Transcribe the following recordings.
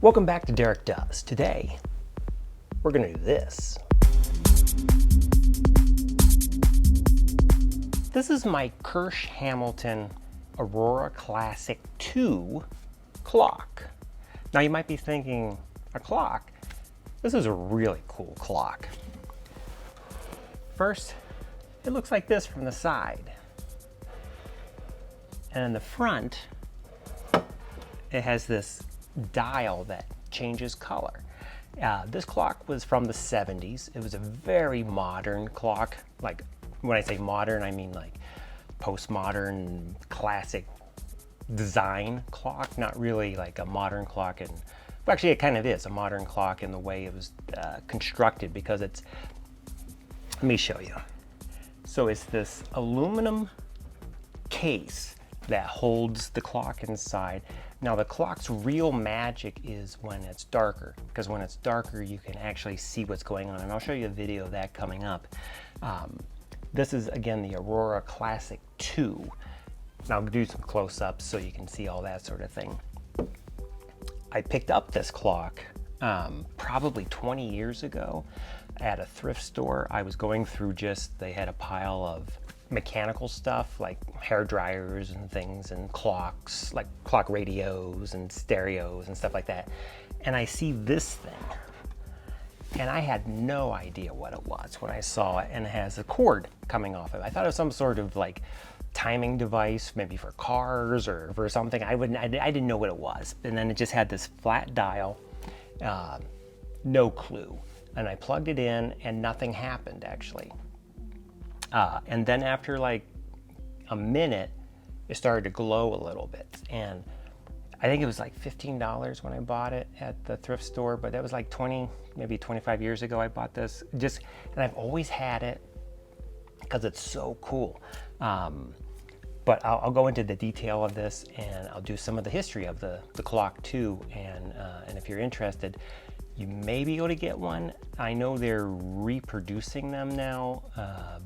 Welcome back to Derek Does. Today, we're going to do this. This is my Kirsch Hamilton Aurora Classic 2 clock. Now you might be thinking, a clock? This is a really cool clock. First, it looks like this from the side. And in the front, it has this dial that changes color. This clock was from the 70s. It was a very modern clock. Like, when I say modern, I mean like postmodern, classic design clock, not really like a modern clock. And well, actually it kind of is a modern clock in the way it was constructed, because it's, let me show you. So it's this aluminum case that holds the clock inside. Now the clock's real magic is when it's darker, because when it's darker you can actually see what's going on, and I'll show you a video of that coming up. This is again the Aurora Classic 2. Now I'll do some close-ups so you can see all that sort of thing. I picked up this clock probably 20 years ago at a thrift store. I was going through they had a pile of mechanical stuff like hair dryers and things, and clocks, like clock radios and stereos and stuff like that. And I see this thing, and I had no idea what it was when I saw it, and it has a cord coming off of it. I thought it was some sort of like timing device, maybe for cars or for something. I didn't know what it was. And then it just had this flat dial, no clue. And I plugged it in and nothing happened actually. And then after like a minute, it started to glow a little bit. And I think it was like $15 when I bought it at the thrift store, but that was like 20, maybe 25 years ago I bought this. And I've always had it because it's so cool. But I'll go into the detail of this, and I'll do some of the history of the clock too. And if you're interested, you may be able to get one. I know they're reproducing them now,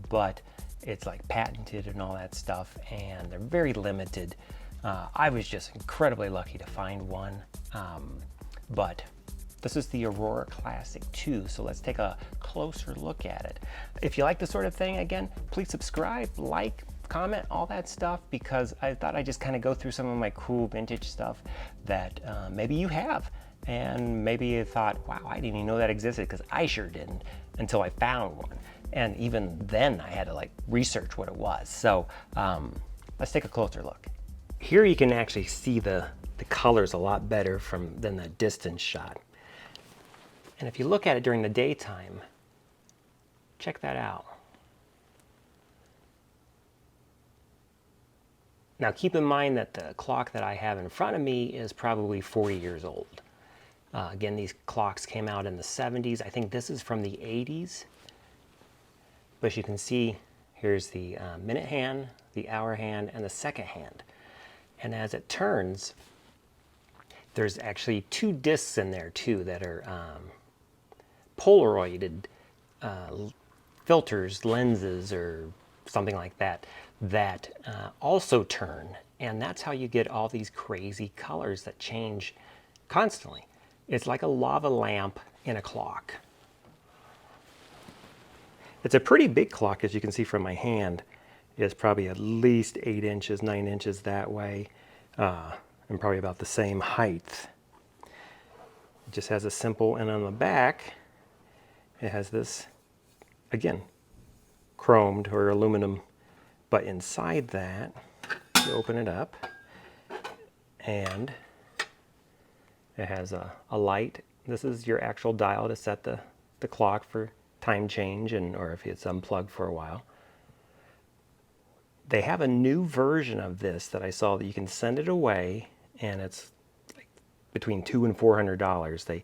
but it's like patented and all that stuff, and they're very limited. I was just incredibly lucky to find one, but this is the Aurora Classic 2, so let's take a closer look at it. If you like this sort of thing, again, please subscribe, like, comment, all that stuff, because I thought I'd just kind of go through some of my cool vintage stuff that maybe you have. And maybe you thought, wow, I didn't even know that existed, because I sure didn't until I found one. And even then I had to like research what it was. So let's take a closer look. Here you can actually see the colors a lot better than the distance shot. And if you look at it during the daytime, check that out. Now keep in mind that the clock that I have in front of me is probably 40 years old. Again, these clocks came out in the 70s. I think this is from the 80s. But you can see here's the minute hand, the hour hand, and the second hand. And as it turns, there's actually two discs in there too that are Polaroided filters, lenses, or something like that, that also turn. And that's how you get all these crazy colors that change constantly. It's like a lava lamp in a clock. It's a pretty big clock, as you can see from my hand. It's probably at least 8 inches, 9 inches that way, and probably about the same height. It just has a simple, and on the back, it has this, again, chromed or aluminum, but inside that, you open it up, and it has a light. This is your actual dial to set the clock for time change, or if it's unplugged for a while. They have a new version of this that I saw that you can send it away, and it's like between $200 and $400.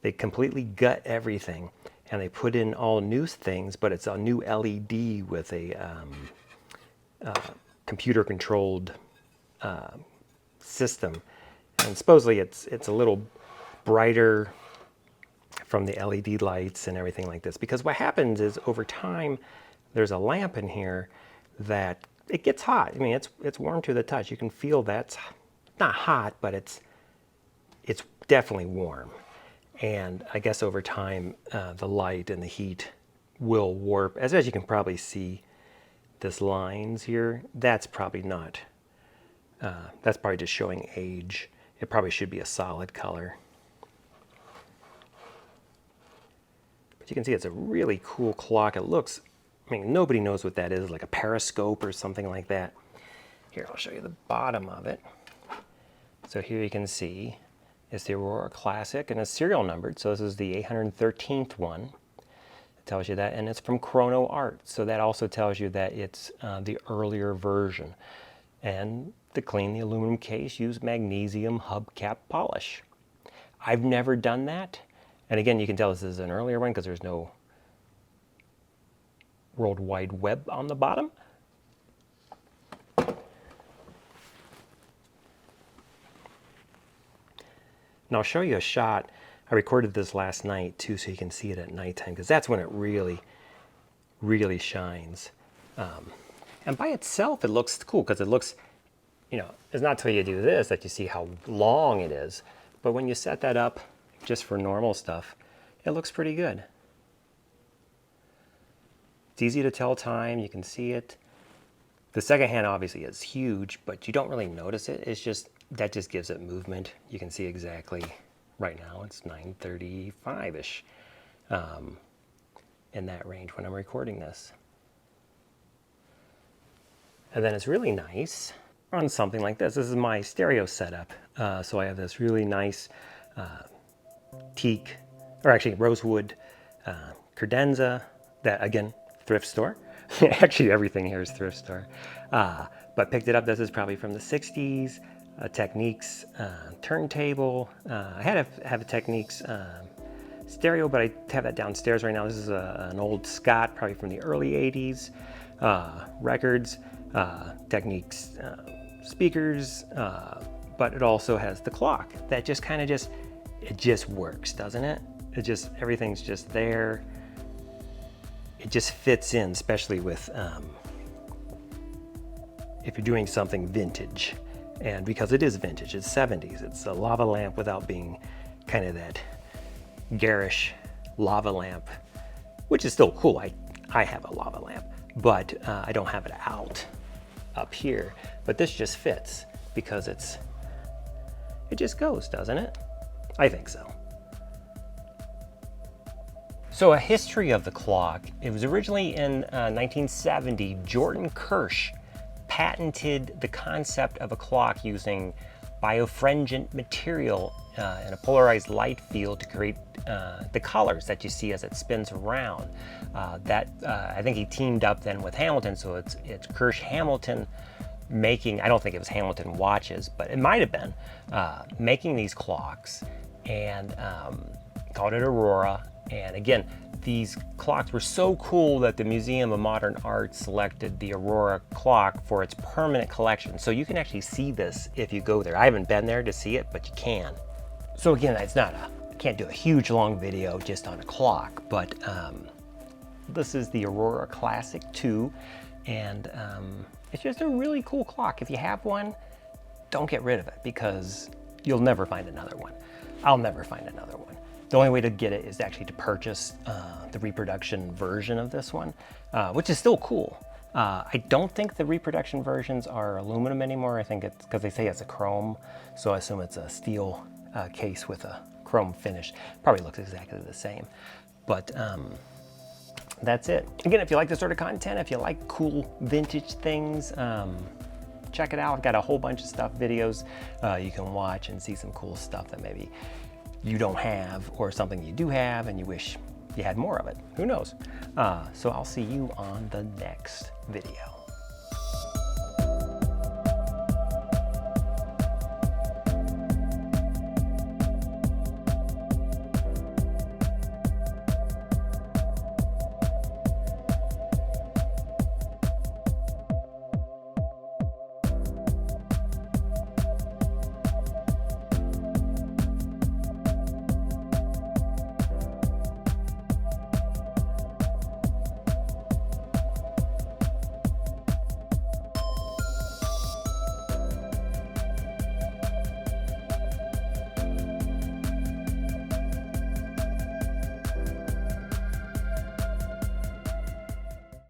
They completely gut everything, and they put in all new things, but it's a new LED with a computer-controlled system. And supposedly it's a little brighter from the LED lights and everything like this. Because what happens is over time, there's a lamp in here that it gets hot. I mean, it's warm to the touch. You can feel that's not hot, but it's it's definitely warm. And I guess over time, the light and the heat will warp. As you can probably see, this lines here, that's probably not, that's probably just showing age. It probably should be a solid color. But you can see it's a really cool clock. It looks, I mean, nobody knows what that is, like a periscope or something like that. Here, I'll show you the bottom of it. So here you can see it's the Aurora Classic, and it's serial numbered. So this is the 813th one. It tells you that, and it's from ChronoArt. So that also tells you that it's the earlier version. And to clean the aluminum case, use magnesium hubcap polish. I've never done that. And again, you can tell this is an earlier one because there's no World Wide Web on the bottom. And I'll show you a shot. I recorded this last night too, so you can see it at nighttime, because that's when it really, really shines. And by itself, it looks cool because it looks, you know, it's not till you do this that you see how long it is. But when you set that up just for normal stuff, it looks pretty good. It's easy to tell time. You can see it. The second hand obviously is huge, but you don't really notice it. It's just, that just gives it movement. You can see exactly, right now it's 9:35-ish in that range when I'm recording this. And then it's really nice on something like this. This is my stereo setup. So I have this really nice teak, or actually rosewood credenza that, again, thrift store. Actually, everything here is thrift store. But picked it up. This is probably from the 60s. Techniques turntable. I had to have a Techniques stereo, but I have that downstairs right now. This is an old Scott, probably from the early 80s. Records, Techniques speakers, but it also has the clock that just kind of it just works, doesn't it? It just, everything's just there. It just fits in, especially with if you're doing something vintage. And because it is vintage, it's 70s. It's a lava lamp without being kind of that garish lava lamp, which is still cool. I have a lava lamp, but I don't have it out up here. But this just fits because it just goes, doesn't it? I think so. So a history of the clock. It was originally in 1970, Jordan Kirsch patented the concept of a clock using birefringent material in a polarized light field to create the colors that you see as it spins around. I think he teamed up then with Hamilton, so it's Kirsch Hamilton making, I don't think it was Hamilton watches, but it might have been, making these clocks, and called it Aurora. And again, these clocks were so cool that the Museum of Modern Art selected the Aurora clock for its permanent collection. So you can actually see this if you go there. I haven't been there to see it, but you can. So again, it's not I can't do a huge long video just on a clock, but this is the Aurora Classic 2, and it's just a really cool clock. If you have one, don't get rid of it, because you'll never find another one. I'll never find another one. The only way to get it is actually to purchase the reproduction version of this one, which is still cool. I don't think the reproduction versions are aluminum anymore. I think it's because they say it's a chrome, so I assume it's a steel case with a chrome finish. Probably looks exactly the same, but that's it. Again, if you like this sort of content, if you like cool vintage things, check it out. I've got a whole bunch of stuff, videos you can watch and see some cool stuff that maybe you don't have, or something you do have and you wish you had more of it. Who knows? So I'll see you on the next video.